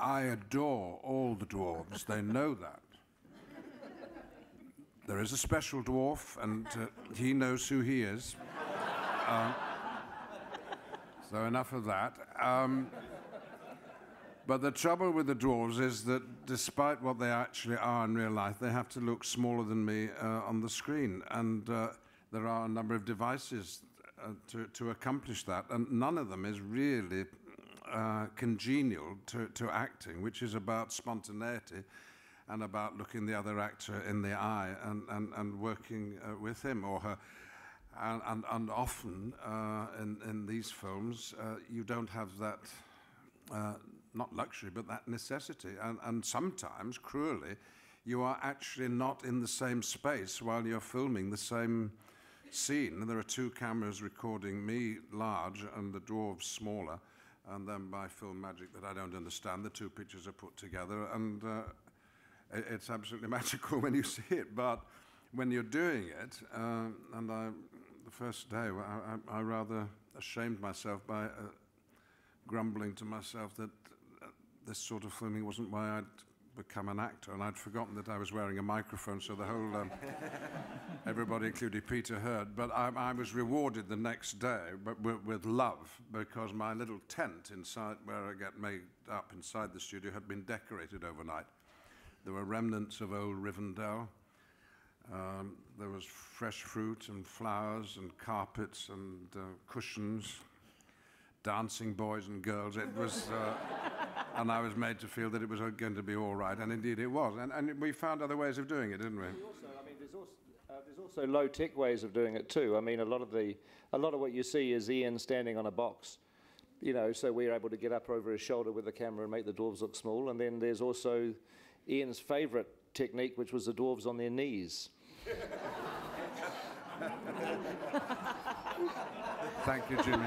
I adore all the dwarves. They know that. There is a special dwarf, and he knows who he is. So enough of that. But the trouble with the dwarves is that despite what they actually are in real life, they have to look smaller than me on the screen. And there are a number of devices to accomplish that. And none of them is really congenial to acting, which is about spontaneity and about looking the other actor in the eye and working with him or her. And often in these films, you don't have that, not luxury, but that necessity. And sometimes, cruelly, you are actually not in the same space while you're filming the same scene. There are two cameras recording me large and the dwarves smaller. And then by film magic that I don't understand, the two pictures are put together. And it's absolutely magical when you see it. But when you're doing it, the first day, I rather ashamed myself by grumbling to myself that this sort of filming wasn't why I'd become an actor, and I'd forgotten that I was wearing a microphone, so the whole, everybody, including Peter, heard. But I was rewarded the next day with love, because my little tent inside, where I get made up inside the studio, had been decorated overnight. There were remnants of old Rivendell. There was fresh fruit and flowers and carpets and cushions, dancing boys and girls. It was, and I was made to feel that it was going to be all right, and indeed it was. And we found other ways of doing it, didn't we? There's also low-tech ways of doing it too. I mean, a lot of what you see is Ian standing on a box, you know, so we're able to get up over his shoulder with the camera and make the dwarves look small. And then there's also Ian's favourite technique, which was the dwarves on their knees. Thank you, Jimmy.